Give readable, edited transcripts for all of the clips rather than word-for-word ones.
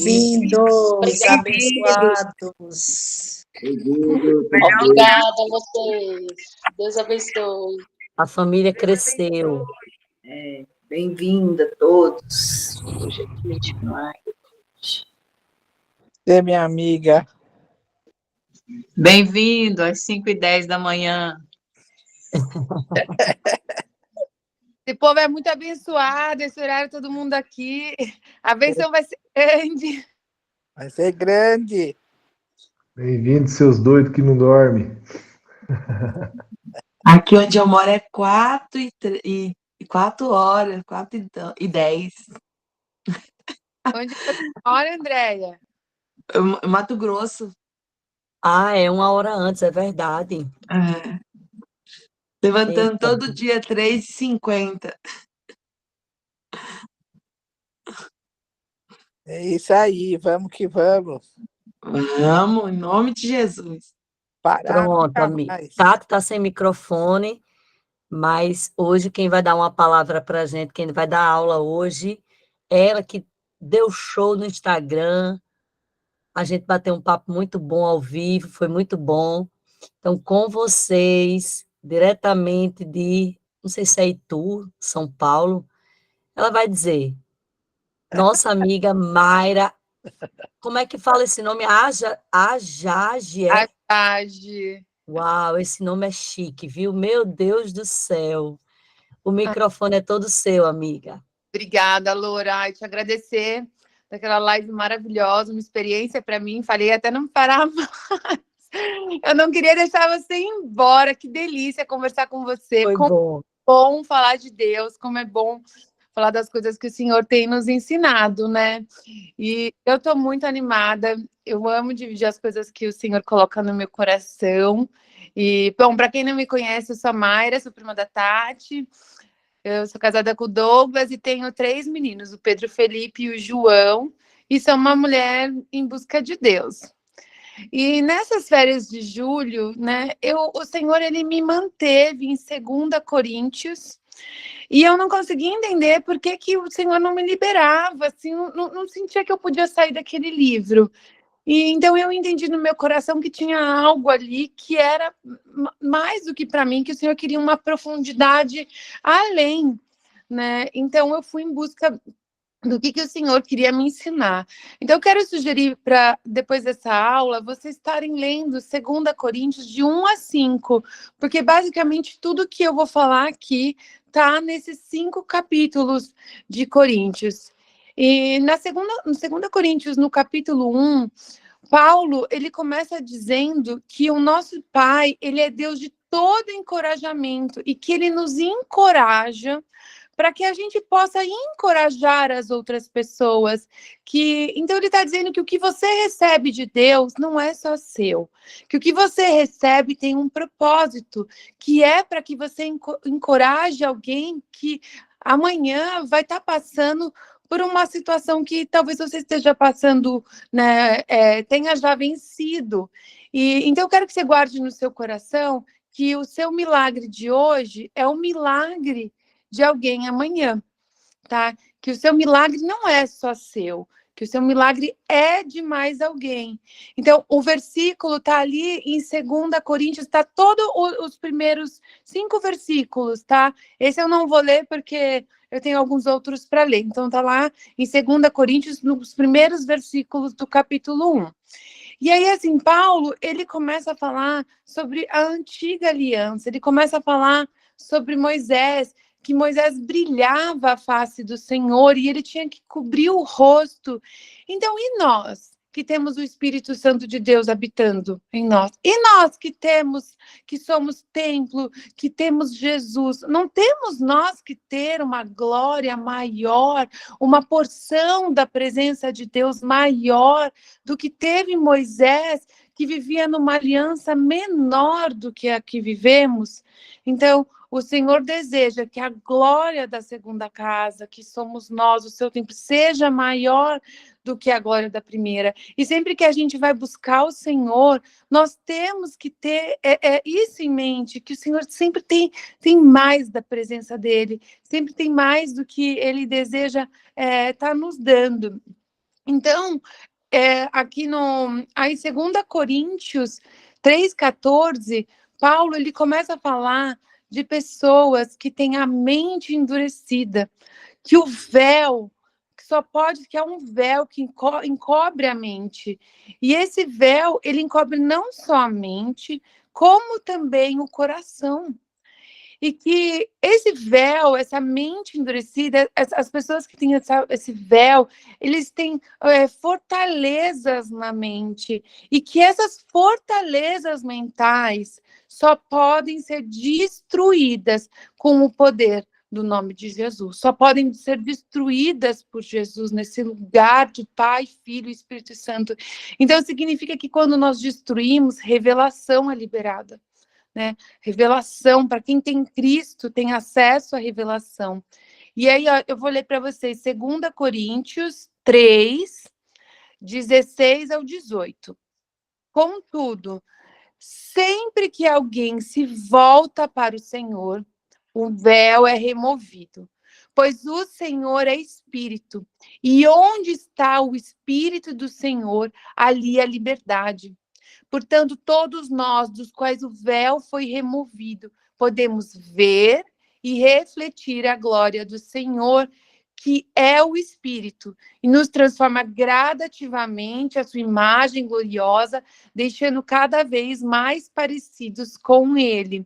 Bem-vindos, Bem-vindos. abençoados. Obrigada a vocês. Deus abençoe. A família cresceu. Bem-vindo a todos. Hoje é dia de milagre. É minha amiga. Bem-vindo às 5h10 da manhã. Esse povo é muito abençoado, esse horário, todo mundo aqui. A benção vai ser grande. Vai ser grande. Bem-vindos, seus doidos que não dormem. Aqui onde eu moro é 4h10. Onde você mora, Andréia? Mato Grosso. Ah, é 1 hora antes, é verdade. Levantando Eita. todo dia 3h50. É isso aí, vamos que vamos. Vamos, em nome de Jesus. Parar Pronto, nunca amigo. mais. Tato está sem microfone, mas hoje quem vai dar uma palavra para a gente, quem vai dar aula hoje, ela que deu show no Instagram. A gente bateu um papo muito bom ao vivo, foi muito bom. Então, com vocês, diretamente de, não sei se é Itu, São Paulo, ela vai dizer, nossa amiga Mayra, como é que fala esse nome? Ajage, é? Ajage. Uau, esse nome é chique, viu? Meu Deus do céu. O microfone é todo seu, amiga. Obrigada, Loura. Ai, te agradecer daquela live maravilhosa, uma experiência para mim. Falei até não parar mais. Eu não queria deixar você ir embora. Que delícia conversar com você. Foi Como bom. é bom falar de Deus, como é bom falar das coisas que o Senhor tem nos ensinado, né? E eu estou muito animada. Eu amo dividir as coisas que o Senhor coloca no meu coração. E, bom, para quem não me conhece, eu sou a Mayra, sou prima da Tati. Eu sou casada com o Douglas e tenho 3 meninos, o Pedro Felipe e o João. E sou uma mulher em busca de Deus. E nessas férias de julho, né, o Senhor ele me manteve em 2 Coríntios. E eu não conseguia entender por que o Senhor não me liberava, assim, não sentia que eu podia sair daquele livro. E então eu entendi no meu coração que tinha algo ali que era mais do que para mim, que o Senhor queria uma profundidade além, né? Então eu fui em busca do que o Senhor queria me ensinar. Então eu quero sugerir para, depois dessa aula, vocês estarem lendo 2 Coríntios de 1 a 5, porque basicamente tudo que eu vou falar aqui está nesses 5 capítulos de Coríntios. E no 2 Coríntios, no capítulo 1, Paulo, ele começa dizendo que o nosso Pai, ele é Deus de todo encorajamento e que ele nos encoraja para que a gente possa encorajar as outras pessoas. Então, ele está dizendo que o que você recebe de Deus não é só seu, que o que você recebe tem um propósito, que é para que você encoraje alguém que amanhã vai estar passando por uma situação que talvez você esteja passando, né, tenha já vencido. Então, eu quero que você guarde no seu coração que o seu milagre de hoje é o milagre de alguém amanhã, tá? Que o seu milagre não é só seu, que o seu milagre é de mais alguém. Então, o versículo está ali em 2 Coríntios, está todos os primeiros 5 versículos, tá? Esse eu não vou ler porque eu tenho alguns outros para ler. Então, está lá em 2 Coríntios, nos primeiros versículos do capítulo 1. E aí, assim, Paulo, ele começa a falar sobre a antiga aliança, ele começa a falar sobre Moisés, que Moisés brilhava a face do Senhor e ele tinha que cobrir o rosto. Então, e nós, que temos o Espírito Santo de Deus habitando em nós? E nós que somos templo, que temos Jesus? Não temos nós que ter uma glória maior, uma porção da presença de Deus maior do que teve Moisés, que vivia numa aliança menor do que a que vivemos? Então, o Senhor deseja que a glória da segunda casa, que somos nós, o seu templo, seja maior do que a glória da primeira. E sempre que a gente vai buscar o Senhor, nós temos que ter isso em mente, que o Senhor sempre tem mais da presença dEle, sempre tem mais do que Ele deseja estar nos dando. Então, aqui aí 2 Coríntios 3,14, Paulo ele começa a falar de pessoas que têm a mente endurecida, que o véu, que é um véu que encobre a mente. E esse véu, ele encobre não só a mente, como também o coração. E que esse véu, essa mente endurecida, as pessoas que têm esse véu, eles têm fortalezas na mente. E que essas fortalezas mentais só podem ser destruídas com o poder do nome de Jesus. Só podem ser destruídas por Jesus nesse lugar de Pai, Filho e Espírito Santo. Então, significa que quando nós destruímos, revelação é liberada. Né? Revelação, para quem tem Cristo, tem acesso à revelação. E aí, ó, eu vou ler para vocês 2 Coríntios 3, 16 ao 18. Contudo, sempre que alguém se volta para o Senhor, o véu é removido. Pois o Senhor é Espírito, e onde está o Espírito do Senhor, ali a liberdade. Portanto, todos nós, dos quais o véu foi removido, podemos ver e refletir a glória do Senhor, que é o Espírito, e nos transforma gradativamente a sua imagem gloriosa, deixando cada vez mais parecidos com Ele.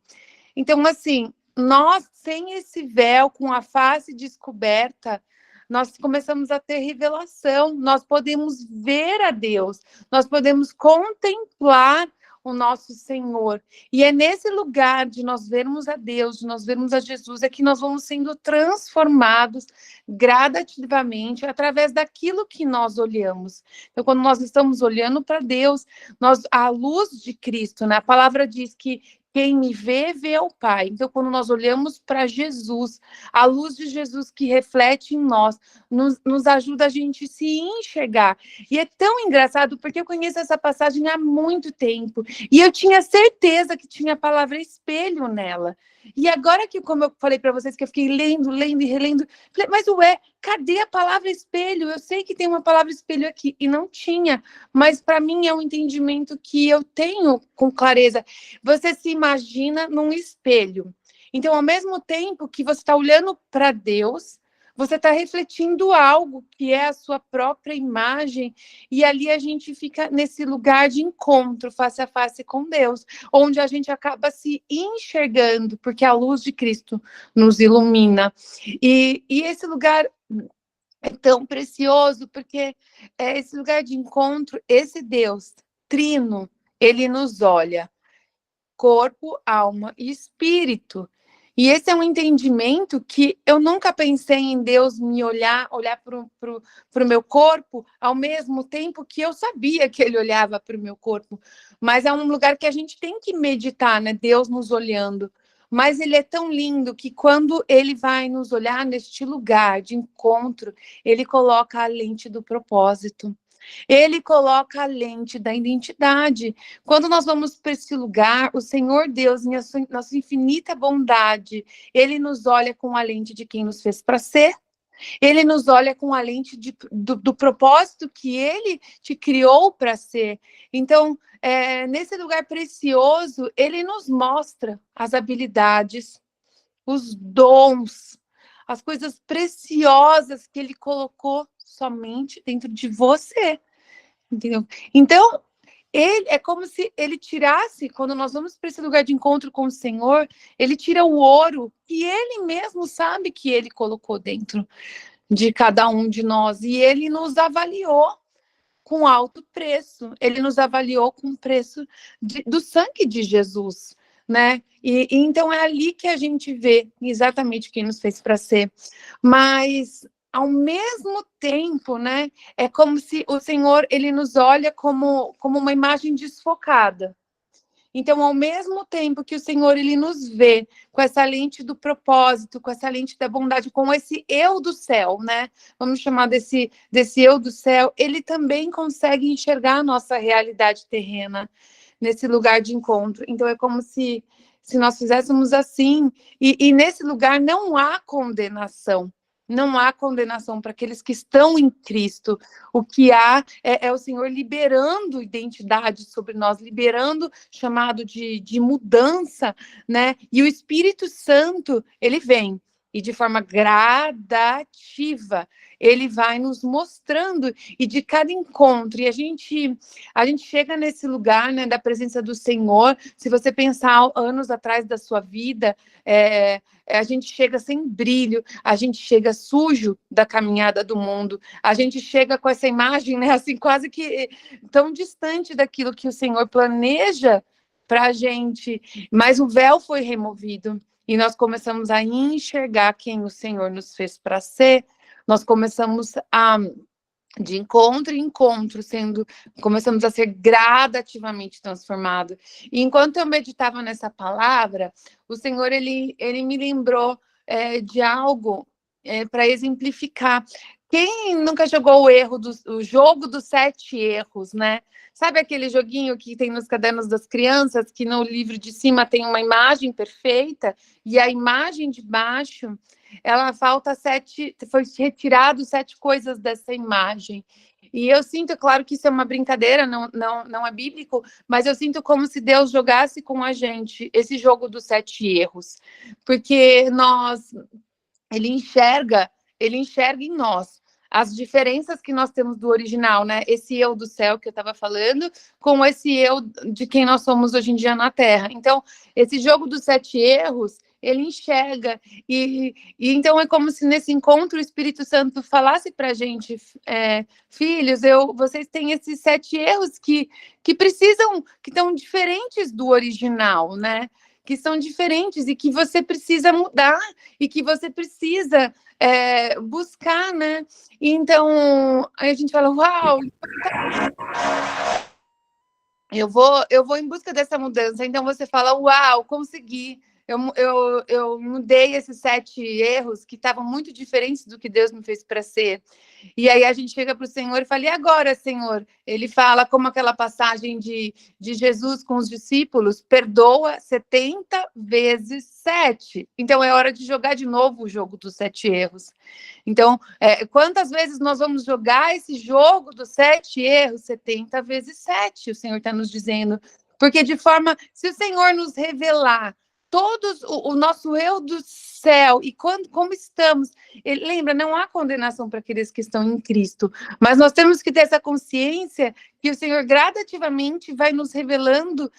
Então, assim, nós, sem esse véu, com a face descoberta, nós começamos a ter revelação, nós podemos ver a Deus, nós podemos contemplar o nosso Senhor. E é nesse lugar de nós vermos a Deus, de nós vermos a Jesus, é que nós vamos sendo transformados gradativamente através daquilo que nós olhamos. Então, quando nós estamos olhando para Deus, a luz de Cristo, né? A palavra diz que quem me vê, vê ao Pai. Então, quando nós olhamos para Jesus, a luz de Jesus que reflete em nós, nos ajuda a gente se enxergar. E é tão engraçado, porque eu conheço essa passagem há muito tempo, e eu tinha certeza que tinha a palavra espelho nela. E agora que, como eu falei para vocês, que eu fiquei lendo e relendo, falei, mas cadê a palavra espelho? Eu sei que tem uma palavra espelho aqui, e não tinha, mas para mim é um entendimento que eu tenho com clareza. Você se imagina num espelho. Então, ao mesmo tempo que você está olhando para Deus, você está refletindo algo que é a sua própria imagem, e ali a gente fica nesse lugar de encontro, face a face com Deus, onde a gente acaba se enxergando, porque a luz de Cristo nos ilumina. E esse lugar é tão precioso, porque é esse lugar de encontro, esse Deus trino, ele nos olha, corpo, alma e espírito. E esse é um entendimento que eu nunca pensei em Deus me olhar para o meu corpo, ao mesmo tempo que eu sabia que ele olhava para o meu corpo. Mas é um lugar que a gente tem que meditar, né? Deus nos olhando. Mas ele é tão lindo que quando ele vai nos olhar neste lugar de encontro, ele coloca a lente do propósito. Ele coloca a lente da identidade. Quando nós vamos para esse lugar, o Senhor Deus, na sua infinita bondade, ele nos olha com a lente de quem nos fez para ser. Ele nos olha com a lente do propósito que ele te criou para ser. Então, nesse lugar precioso, ele nos mostra as habilidades, os dons, as coisas preciosas que ele colocou somente dentro de você, entendeu? Então, é como se ele tirasse, quando nós vamos para esse lugar de encontro com o Senhor, ele tira o ouro que ele mesmo sabe que ele colocou dentro de cada um de nós, e ele nos avaliou com alto preço, ele nos avaliou com o preço do sangue de Jesus, né? E então é ali que a gente vê exatamente quem nos fez para ser. Mas ao mesmo tempo, né, é como se o Senhor ele nos olha como uma imagem desfocada. Então, ao mesmo tempo que o Senhor ele nos vê com essa lente do propósito, com essa lente da bondade, com esse eu do céu, né? Vamos chamar desse eu do céu, ele também consegue enxergar a nossa realidade terrena nesse lugar de encontro. Então, é como se nós fizéssemos assim, e nesse lugar não há condenação. não há condenação para aqueles que estão em Cristo. O que há é o Senhor liberando identidade sobre nós, liberando chamado de mudança, né? E o Espírito Santo, ele vem. E de forma gradativa, ele vai nos mostrando, e de cada encontro, e a gente chega nesse lugar, né, da presença do Senhor. Se você pensar anos atrás da sua vida, a gente chega sem brilho, a gente chega sujo da caminhada do mundo, a gente chega com essa imagem, né, assim, quase que tão distante daquilo que o Senhor planeja para a gente, mas o véu foi removido. E nós começamos a enxergar quem o Senhor nos fez para ser. Nós começamos de encontro em encontro, começamos a ser gradativamente transformados. E enquanto eu meditava nessa palavra, o Senhor, ele me lembrou de algo para exemplificar. Quem nunca jogou o jogo dos 7 erros, né? Sabe aquele joguinho que tem nos cadernos das crianças, que no livro de cima tem uma imagem perfeita, e a imagem de baixo, ela falta 7, foi retirado 7 coisas dessa imagem. E eu sinto, claro que isso é uma brincadeira, não é bíblico, mas eu sinto como se Deus jogasse com a gente esse jogo dos 7 erros. Porque ele enxerga em nós as diferenças que nós temos do original, né? Esse eu do céu que eu estava falando, com esse eu de quem nós somos hoje em dia na Terra. Então, esse jogo dos 7 erros, ele enxerga. E então é como se nesse encontro o Espírito Santo falasse para a gente, filhos, vocês têm esses 7 erros que precisam, que estão diferentes do original, né? Que são diferentes e que você precisa mudar e que você precisa buscar, né? Então, aí a gente fala, uau, eu vou em busca dessa mudança. Então você fala, uau, consegui. Eu mudei esses 7 erros que estavam muito diferentes do que Deus me fez para ser. E aí a gente chega para o Senhor e fala, e agora, Senhor? Ele fala como aquela passagem de Jesus com os discípulos, perdoa 70 vezes 7. Então é hora de jogar de novo o jogo dos 7 erros. Então, quantas vezes nós vamos jogar esse jogo dos 7 erros? 70 vezes 7, o Senhor está nos dizendo. Porque se o Senhor nos revelar todos o nosso eu do céu e como estamos, lembra, não há condenação para aqueles que estão em Cristo, mas nós temos que ter essa consciência que o Senhor gradativamente vai nos revelando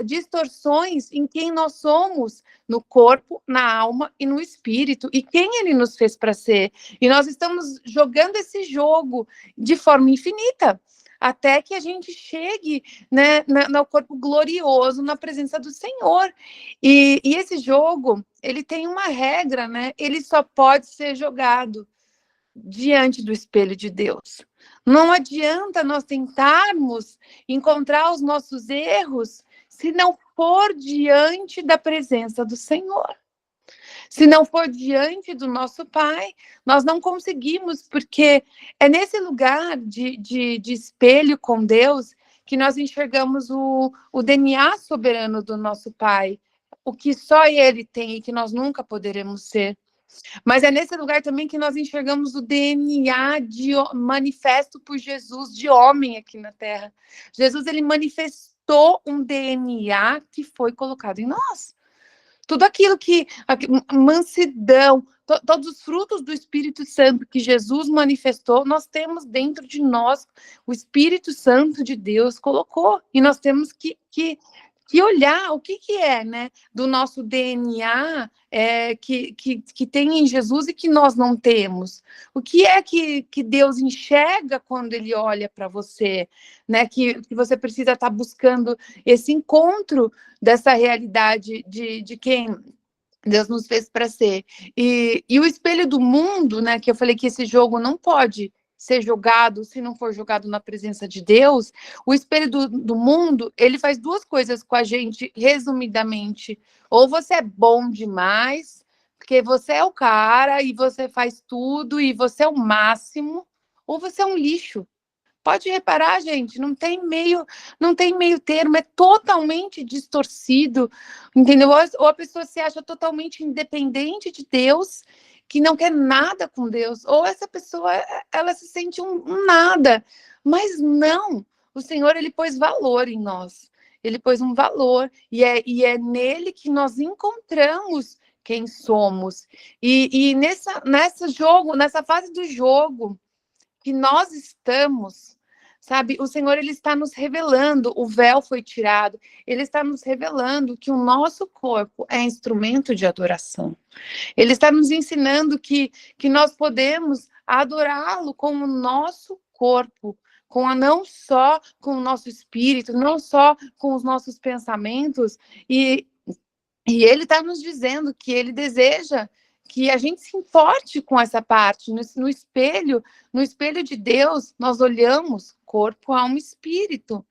distorções em quem nós somos, no corpo, na alma e no espírito, e quem Ele nos fez para ser. E nós estamos jogando esse jogo de forma infinita, até que a gente chegue, né, no corpo glorioso, na presença do Senhor. E esse jogo, ele tem uma regra, né? Ele só pode ser jogado diante do espelho de Deus. Não adianta nós tentarmos encontrar os nossos erros se não for diante da presença do Senhor. Se não for diante do nosso Pai, nós não conseguimos, porque é nesse lugar de espelho com Deus que nós enxergamos o DNA soberano do nosso Pai, o que só Ele tem e que nós nunca poderemos ser. Mas é nesse lugar também que nós enxergamos o DNA manifesto por Jesus, de homem aqui na Terra. Jesus, ele manifestou um DNA que foi colocado em nós. Tudo aquilo mansidão, todos os frutos do Espírito Santo que Jesus manifestou, nós temos dentro de nós, o Espírito Santo de Deus colocou, e nós temos que olhar o que é, né, do nosso DNA que tem em Jesus e que nós não temos. O que é que Deus enxerga quando Ele olha para você, né, que você precisa estar buscando esse encontro dessa realidade de quem Deus nos fez para ser. E o espelho do mundo, né, que eu falei que esse jogo não pode ser jogado se não for jogado na presença de Deus. O espelho do mundo, ele faz 2 coisas com a gente, resumidamente. Ou você é bom demais, porque você é o cara e você faz tudo e você é o máximo, ou você é um lixo. Pode reparar, gente, não tem meio termo, é totalmente distorcido, entendeu? Ou a pessoa se acha totalmente independente de Deus, que não quer nada com Deus, ou essa pessoa, ela se sente um nada, mas não, o Senhor, ele pôs valor em nós, ele pôs um valor, e é nele que nós encontramos quem somos, e nessa fase do jogo que nós estamos, sabe, o Senhor, ele está nos revelando, o véu foi tirado, ele está nos revelando que o nosso corpo é instrumento de adoração. Ele está nos ensinando que nós podemos adorá-lo com o nosso corpo, não só com o nosso espírito, não só com os nossos pensamentos, e ele está nos dizendo que ele deseja que a gente se importe com essa parte. No espelho de Deus, nós olhamos corpo, alma e espírito.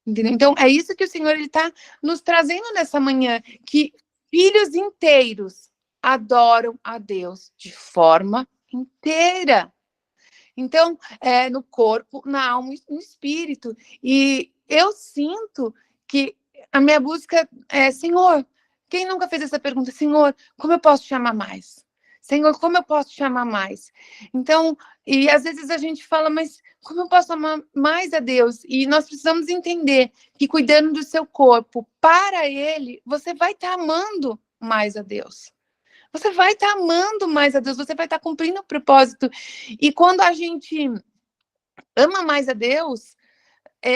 Entendeu? Então, é isso que o Senhor está nos trazendo nessa manhã, que filhos inteiros adoram a Deus de forma inteira. Então, no corpo, na alma e no espírito. E eu sinto que a minha busca é, Senhor, quem nunca fez essa pergunta? Senhor, como eu posso te amar mais? Senhor, como eu posso te amar mais? Então, e às vezes a gente fala, mas como eu posso amar mais a Deus? E nós precisamos entender que cuidando do seu corpo para Ele, você vai estar amando mais a Deus. Você vai estar amando mais a Deus, você vai estar cumprindo o propósito. E quando a gente ama mais a Deus,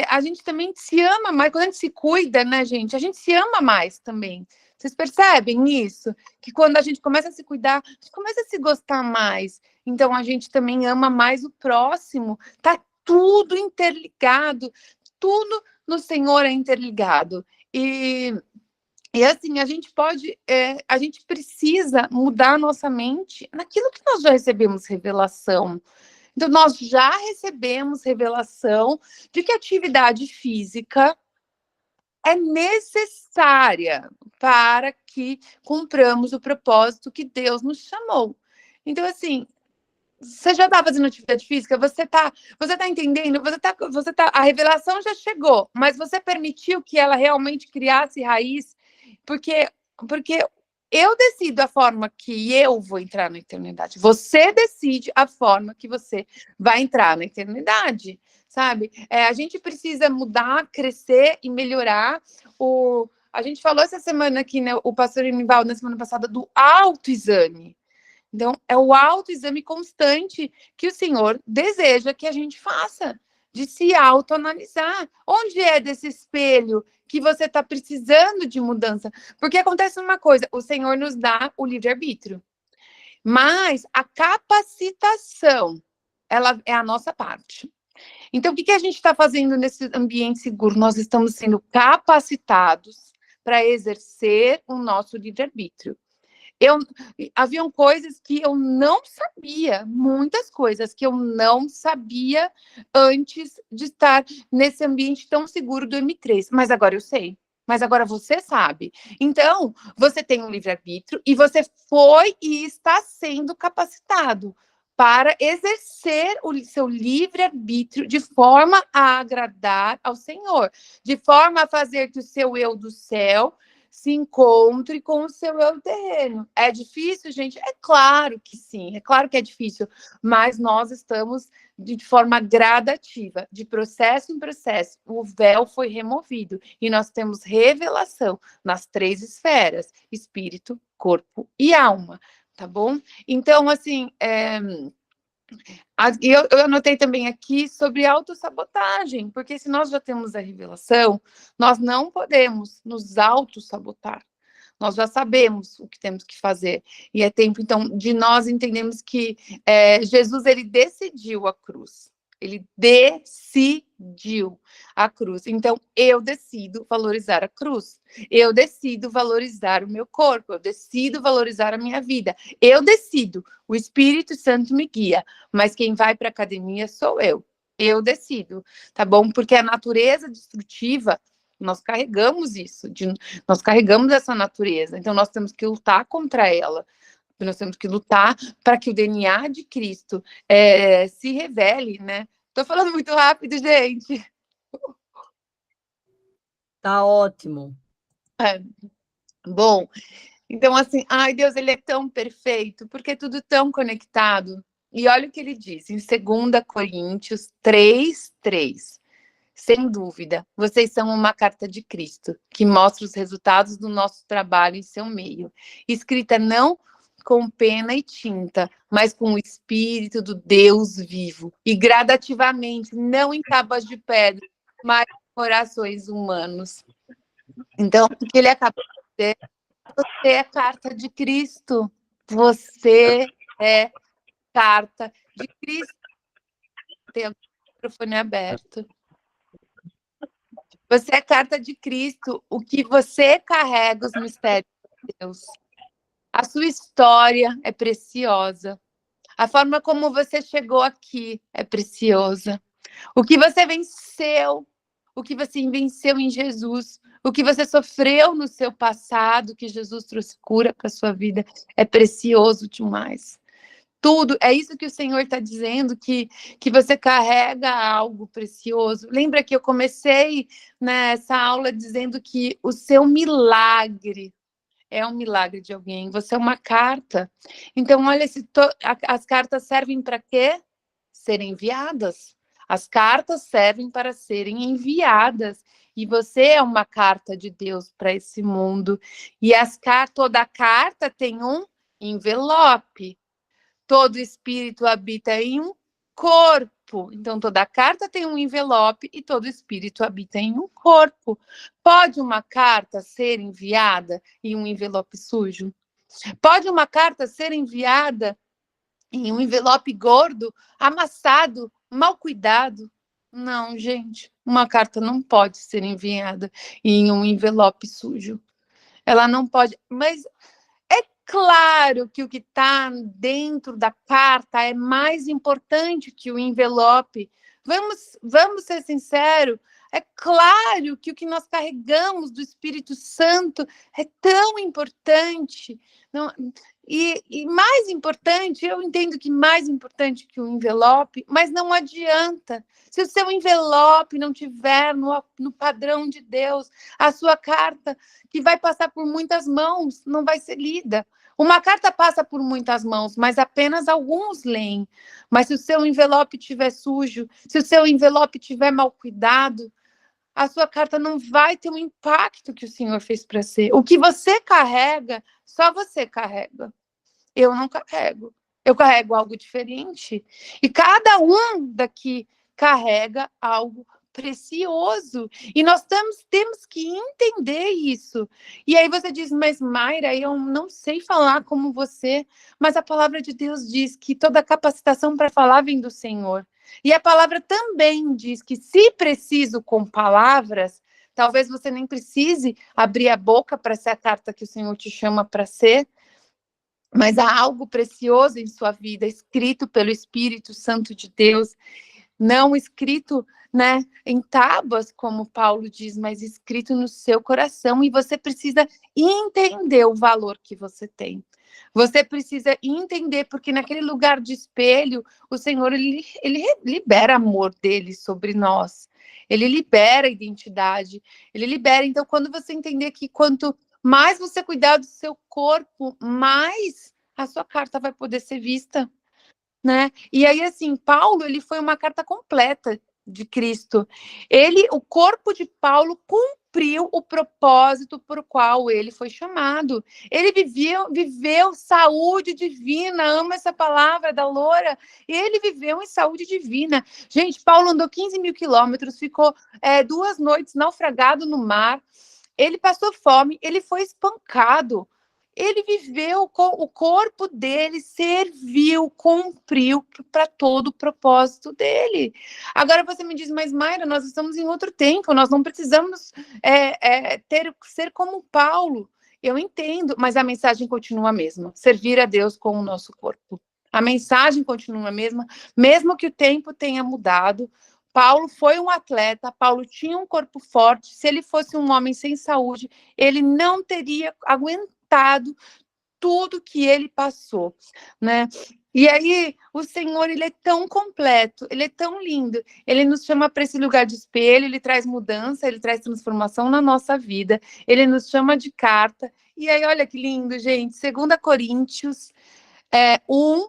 a gente também se ama mais. Quando a gente se cuida, né, gente? A gente se ama mais também. Vocês percebem isso? Que quando a gente começa a se cuidar, a gente começa a se gostar mais. Então, a gente também ama mais o próximo. Tá tudo interligado. Tudo no Senhor é interligado. E assim, a gente precisa mudar a nossa mente naquilo que nós já recebemos revelação. Então, nós já recebemos revelação de que a atividade física é necessária para que cumpramos o propósito que Deus nos chamou. Então, assim, você já está fazendo atividade física? Você está entendendo? A revelação já chegou, mas você permitiu que ela realmente criasse raiz? Porque eu decido a forma que eu vou entrar na eternidade. Você decide a forma que você vai entrar na eternidade, sabe? A gente precisa mudar, crescer e melhorar. A gente falou essa semana aqui, né, o pastor Enivaldo, na semana passada, do autoexame. Então, é o autoexame constante que o Senhor deseja que a gente faça, de se autoanalisar. Onde é desse espelho que você está precisando de mudança? Porque acontece uma coisa, o Senhor nos dá o livre-arbítrio, mas a capacitação, ela é a nossa parte. Então, o que a gente está fazendo nesse ambiente seguro? Nós estamos sendo capacitados para exercer o nosso livre-arbítrio. Haviam coisas que eu não sabia, muitas coisas que eu não sabia antes de estar nesse ambiente tão seguro do M3, mas agora eu sei, mas agora você sabe. Então, você tem um livre-arbítrio e você foi e está sendo capacitado para exercer o seu livre-arbítrio de forma a agradar ao Senhor, de forma a fazer que o seu eu do céu se encontre com o seu eu terreno. É difícil, gente? É claro que sim, é claro que é difícil, mas nós estamos de forma gradativa, de processo em processo. O véu foi removido e nós temos revelação nas 3 esferas: espírito, corpo e alma, tá bom? Então, assim, eu anotei também aqui sobre autossabotagem, porque se nós já temos a revelação, nós não podemos nos autossabotar. Nós já sabemos o que temos que fazer. E é tempo, então, de nós entendermos que Jesus, ele decidiu a cruz. Ele decidiu a cruz. Então, eu decido valorizar a cruz. Eu decido valorizar o meu corpo. Eu decido valorizar a minha vida. Eu decido. O Espírito Santo me guia. Mas quem vai para a academia sou eu. Eu decido, tá bom? Porque a natureza destrutiva, nós carregamos isso. Nós carregamos essa natureza. Então, nós temos que lutar contra ela. Nós temos que lutar para que o DNA de Cristo se revele, né? Estou falando muito rápido, gente. Tá ótimo. Bom, Então, assim, ai, Deus, ele é tão perfeito, porque é tudo tão conectado. E olha o que ele diz em 2 Coríntios 3:3. Sem dúvida, vocês são uma carta de Cristo, que mostra os resultados do nosso trabalho em seu meio, escrita não com pena e tinta, mas com o Espírito do Deus vivo, e gradativamente, não em tábuas de pedra, mas em corações humanos. Então, o que ele acaba de dizer, você é carta de Cristo, você é carta de Cristo. Tem o microfone aberto. Você é carta de Cristo, o que você carrega os mistérios de Deus. A sua história é preciosa. A forma como você chegou aqui é preciosa. O que você venceu, o que você venceu em Jesus, o que você sofreu no seu passado, que Jesus trouxe cura para a sua vida, é precioso demais. Tudo, é isso que o Senhor está dizendo, que você carrega algo precioso. Lembra que eu comecei nessa aula dizendo que o seu milagre é um milagre de alguém, você é uma carta. Então, olha, as cartas servem para quê? Serem enviadas. As cartas servem para serem enviadas. E você é uma carta de Deus para esse mundo. E toda carta tem um envelope. Todo espírito habita em um corpo. Então, toda carta tem um envelope e todo espírito habita em um corpo. Pode uma carta ser enviada em um envelope sujo? Pode uma carta ser enviada em um envelope gordo, amassado, mal cuidado? Não, gente. Uma carta não pode ser enviada em um envelope sujo. Ela não pode. Mas claro que o que está dentro da carta é mais importante que o envelope. Vamos ser sinceros. É claro que o que nós carregamos do Espírito Santo é tão importante. Não, e mais importante, eu entendo que mais importante que o envelope, mas não adianta. Se o seu envelope não tiver no padrão de Deus, a sua carta, que vai passar por muitas mãos, não vai ser lida. Uma carta passa por muitas mãos, mas apenas alguns leem. Mas se o seu envelope estiver sujo, se o seu envelope estiver mal cuidado, a sua carta não vai ter o impacto que o Senhor fez para ser. O que você carrega, só você carrega. Eu não carrego. Eu carrego algo diferente. E cada um daqui carrega algo precioso. E nós temos que entender isso. E aí você diz, mas Mayra, eu não sei falar como você. Mas a palavra de Deus diz que toda capacitação para falar vem do Senhor. E a palavra também diz que, se preciso com palavras, talvez você nem precise abrir a boca para ser a carta que o Senhor te chama para ser, mas há algo precioso em sua vida, escrito pelo Espírito Santo de Deus, não escrito, né, em tábuas, como Paulo diz, mas escrito no seu coração, e você precisa entender o valor que você tem. Você precisa entender, porque naquele lugar de espelho, o Senhor, ele libera amor dele sobre nós. Ele libera identidade, ele libera. Então, quando você entender que quanto mais você cuidar do seu corpo, mais a sua carta vai poder ser vista, né? E aí, assim, Paulo, ele foi uma carta completa de Cristo. O corpo de Paulo cumpriu o propósito por qual ele foi chamado. Ele viveu saúde divina, amo essa palavra da Loura, ele viveu em saúde divina. Gente, Paulo andou 15 mil quilômetros, ficou 2 noites naufragado no mar, ele passou fome, ele foi espancado, ele viveu, o corpo dele serviu, cumpriu para todo o propósito dele. Agora você me diz, mas Mayra, nós estamos em outro tempo, nós não precisamos ser como Paulo. Eu entendo, mas a mensagem continua a mesma, servir a Deus com o nosso corpo. A mensagem continua a mesma, mesmo que o tempo tenha mudado. Paulo foi um atleta, Paulo tinha um corpo forte, se ele fosse um homem sem saúde, ele não teria aguentado tudo que ele passou, né? E aí, o Senhor, ele é tão completo, ele é tão lindo, ele nos chama para esse lugar de espelho, ele traz mudança, ele traz transformação na nossa vida, ele nos chama de carta, E aí, olha que lindo, gente. 2 Coríntios 1,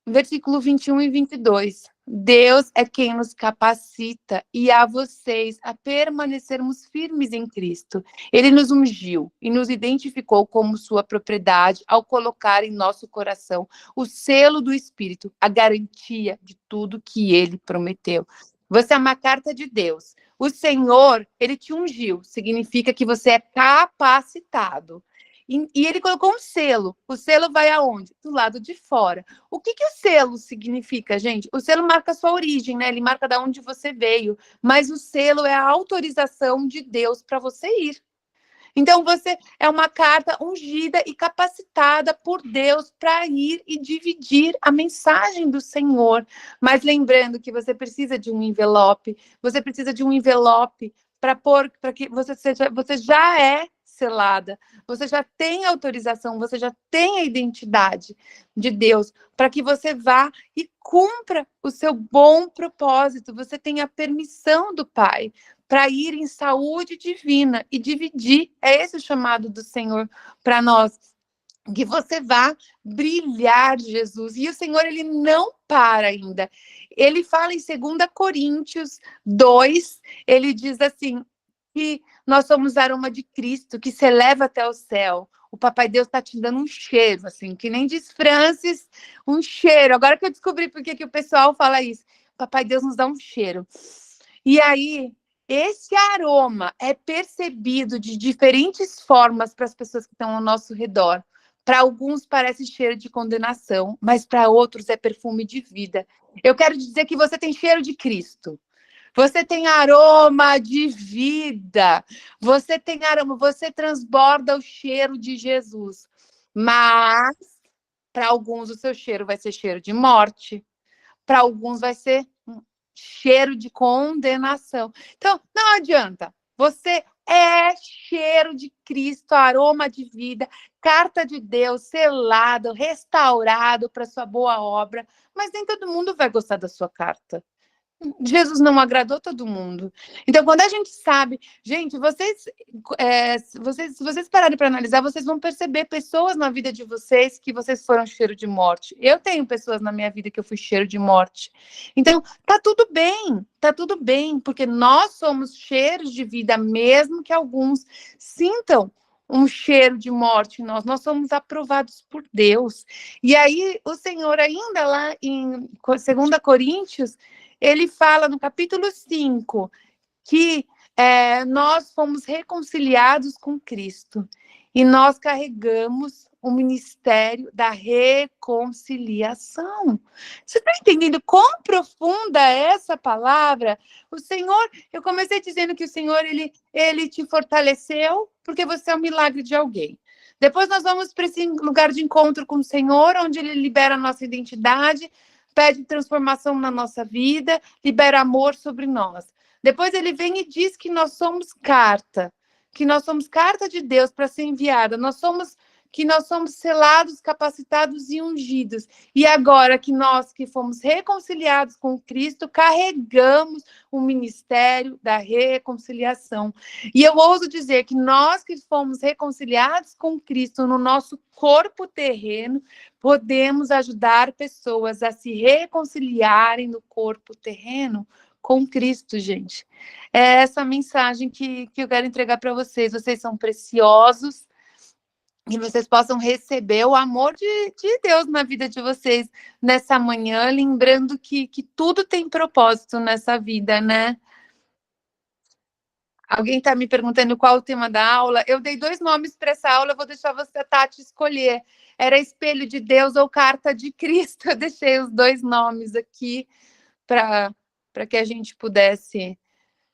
versículo 21 e 22. Deus é quem nos capacita e a vocês a permanecermos firmes em Cristo. Ele nos ungiu e nos identificou como sua propriedade ao colocar em nosso coração o selo do Espírito, a garantia de tudo que ele prometeu. Você é uma carta de Deus. O Senhor, ele te ungiu, significa que você é capacitado. E ele colocou um selo. O selo vai aonde? Do lado de fora. O que o selo significa, gente? O selo marca a sua origem, né? Ele marca de onde você veio. Mas o selo é a autorização de Deus para você ir. Então, você é uma carta ungida e capacitada por Deus para ir e dividir a mensagem do Senhor. Mas lembrando que você precisa de um envelope. Você precisa de um envelope para que você já é selada, você já tem autorização, você já tem a identidade de Deus, para que você vá e cumpra o seu bom propósito, você tem a permissão do Pai para ir em saúde divina e dividir, é esse o chamado do Senhor para nós, que você vá brilhar Jesus, e o Senhor, ele não para ainda, ele fala em 2 Coríntios 2, ele diz assim, que nós somos aroma de Cristo, que se eleva até o céu. O Papai Deus está te dando um cheiro, assim, que nem diz Francis, um cheiro. Agora que eu descobri por que o pessoal fala isso. O Papai Deus nos dá um cheiro. E aí, esse aroma é percebido de diferentes formas para as pessoas que estão ao nosso redor. Para alguns parece cheiro de condenação, mas para outros é perfume de vida. Eu quero dizer que você tem cheiro de Cristo. Você tem aroma de vida, você tem aroma, você transborda o cheiro de Jesus. Mas, para alguns, o seu cheiro vai ser cheiro de morte, para alguns vai ser cheiro de condenação. Então, não adianta, você é cheiro de Cristo, aroma de vida, carta de Deus, selado, restaurado para sua boa obra, mas nem todo mundo vai gostar da sua carta. Jesus não agradou todo mundo. Então, quando a gente sabe, gente, se vocês pararem para analisar, vocês vão perceber pessoas na vida de vocês que vocês foram cheiro de morte. Eu tenho pessoas na minha vida que eu fui cheiro de morte. Então, tá tudo bem, porque nós somos cheiros de vida, mesmo que alguns sintam um cheiro de morte em nós somos aprovados por Deus. E aí, o Senhor, ainda lá em 2 Coríntios, ele fala no capítulo 5 que nós fomos reconciliados com Cristo e nós carregamos o ministério da reconciliação. Você está entendendo quão profunda é essa palavra? O Senhor, eu comecei dizendo que o Senhor, ele te fortaleceu porque você é um milagre de alguém. Depois nós vamos para esse lugar de encontro com o Senhor, onde ele libera a nossa identidade, pede transformação na nossa vida, libera amor sobre nós. Depois ele vem e diz que nós somos carta de Deus para ser enviada. Que nós somos selados, capacitados e ungidos. E agora que nós que fomos reconciliados com Cristo, carregamos o ministério da reconciliação. E eu ouso dizer que nós que fomos reconciliados com Cristo no nosso corpo terreno, podemos ajudar pessoas a se reconciliarem no corpo terreno com Cristo, gente. É essa mensagem que eu quero entregar para vocês. Vocês são preciosos, que vocês possam receber o amor de Deus na vida de vocês nessa manhã, lembrando que tudo tem propósito nessa vida, né? Alguém está me perguntando qual o tema da aula. Eu dei 2 nomes para essa aula, eu vou deixar você, Tati, escolher. Era Espelho de Deus ou Carta de Cristo. Eu deixei os 2 nomes aqui para que a gente pudesse...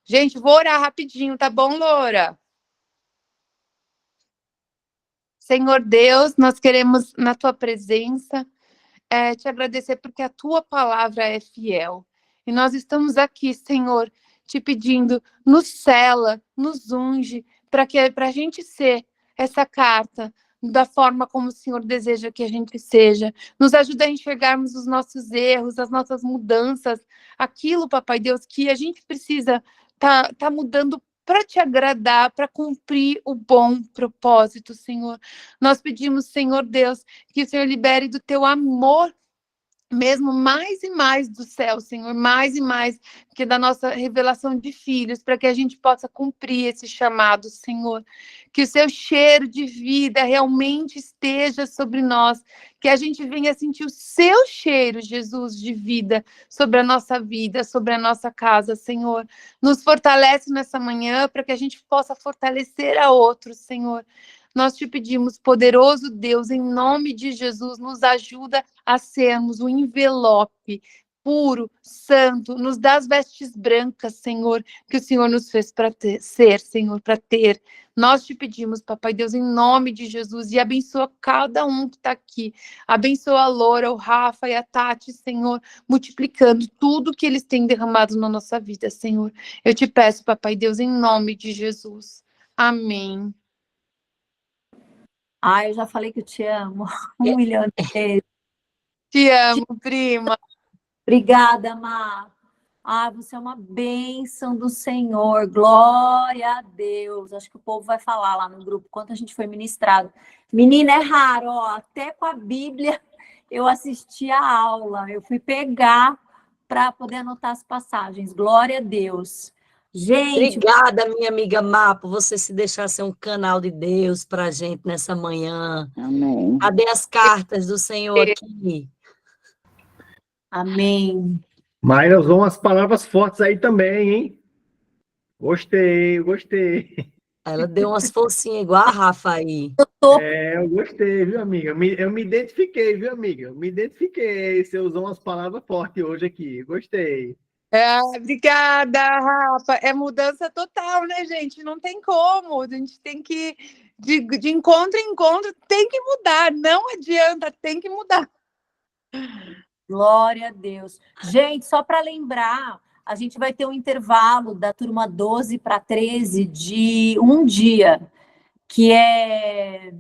Gente, vou orar rapidinho, tá bom, Loura? Senhor Deus, nós queremos, na tua presença, te agradecer porque a tua palavra é fiel. E nós estamos aqui, Senhor, te pedindo, nos sela, nos unge, para a gente ser essa carta da forma como o Senhor deseja que a gente seja. Nos ajuda a enxergarmos os nossos erros, as nossas mudanças, aquilo, Papai Deus, que a gente precisa tá mudando para te agradar, para cumprir o bom propósito, Senhor. Nós pedimos, Senhor Deus, que o Senhor libere do teu amor mesmo mais e mais do céu, Senhor, mais e mais que da nossa revelação de filhos, para que a gente possa cumprir esse chamado, Senhor. Que o seu cheiro de vida realmente esteja sobre nós, que a gente venha sentir o seu cheiro, Jesus, de vida sobre a nossa vida, sobre a nossa casa, Senhor. Nos fortalece nessa manhã para que a gente possa fortalecer a outros, Senhor. Nós te pedimos, poderoso Deus, em nome de Jesus, nos ajuda a sermos o envelope puro, santo, nos dá as vestes brancas, Senhor, que o Senhor nos fez para ser, Senhor, para ter. Nós te pedimos, Papai Deus, em nome de Jesus, e abençoa cada um que está aqui. Abençoa a Loura, o Rafa e a Tati, Senhor, multiplicando tudo que eles têm derramado na nossa vida, Senhor. Eu te peço, Papai Deus, em nome de Jesus. Amém. Ai, eu já falei que eu te amo. 1 milhão de vezes. Te amo, prima. Obrigada, Má. Ah, você é uma bênção do Senhor. Glória a Deus. Acho que o povo vai falar lá no grupo quanto a gente foi ministrado. Menina, é raro, ó. Até com a Bíblia eu assisti a aula. Eu fui pegar para poder anotar as passagens. Glória a Deus. Gente, obrigada, minha amiga Má, por você se deixar ser um canal de Deus para a gente nessa manhã. Amém. Cadê as cartas do Senhor aqui? Amém. Mayra usou umas palavras fortes aí também, hein? Gostei, gostei. Ela deu umas forcinhas igual a Rafa aí. Eu gostei, viu, amiga? Eu me identifiquei, viu, amiga? Eu me identifiquei. Você usou umas palavras fortes hoje aqui. Gostei. Obrigada, Rafa. É mudança total, né, gente? Não tem como. A gente tem que, de encontro em encontro, tem que mudar. Não adianta, tem que mudar. Glória a Deus. Gente, só para lembrar, a gente vai ter um intervalo da turma 12 para 13 de um dia, que é...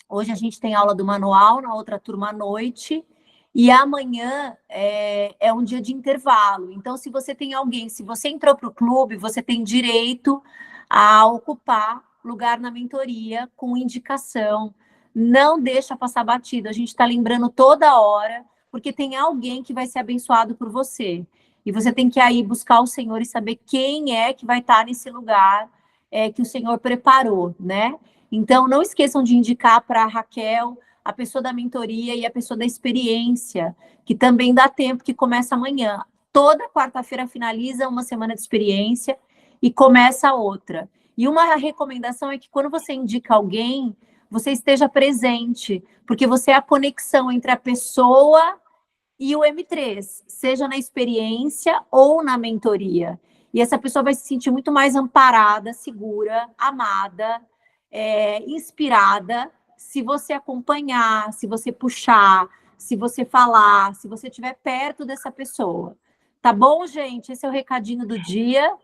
Hoje a gente tem aula do manual, na outra turma à noite, e amanhã é um dia de intervalo. Então, se você tem alguém, se você entrou para o clube, você tem direito a ocupar lugar na mentoria com indicação. Não deixa passar batido. A gente está lembrando toda hora, porque tem alguém que vai ser abençoado por você. E você tem que aí buscar o Senhor e saber quem é que vai estar nesse lugar que o Senhor preparou, né? Então, não esqueçam de indicar para a Raquel, a pessoa da mentoria e a pessoa da experiência, que também dá tempo, que começa amanhã. Toda quarta-feira finaliza uma semana de experiência e começa outra. E uma recomendação é que quando você indica alguém, você esteja presente, porque você é a conexão entre a pessoa e o M3, seja na experiência ou na mentoria. E essa pessoa vai se sentir muito mais amparada, segura, amada, inspirada, se você acompanhar, se você puxar, se você falar, se você estiver perto dessa pessoa. Tá bom, gente? Esse é o recadinho do dia.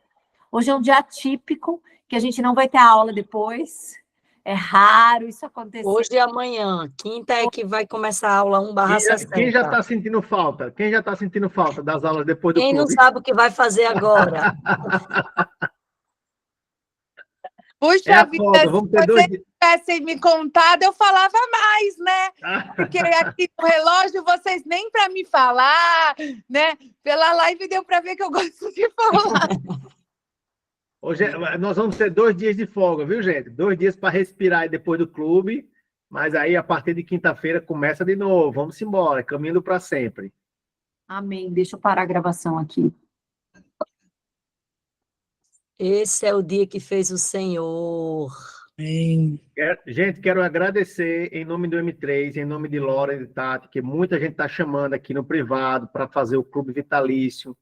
Hoje é um dia atípico, que a gente não vai ter aula depois. É raro isso acontecer. Hoje e amanhã. Quinta é que vai começar a aula 1/60. Quem já está sentindo falta? Quem já está sentindo falta das aulas depois do clube? Quem não sabe o que vai fazer agora? Puxa vida, vamos se ter vocês tivessem me contado, eu falava mais, né? Porque aqui no relógio, vocês nem para me falar, né? Pela live deu para ver que eu gosto de falar. Hoje nós vamos ter 2 dias de folga, viu, gente? 2 dias para respirar depois do clube, mas aí a partir de quinta-feira começa de novo. Vamos embora, caminhando para sempre. Amém. Deixa eu parar a gravação aqui. Esse é o dia que fez o Senhor. Amém. Gente, quero agradecer em nome do M3, em nome de Laura e de Tati, que muita gente está chamando aqui no privado para fazer o clube vitalício.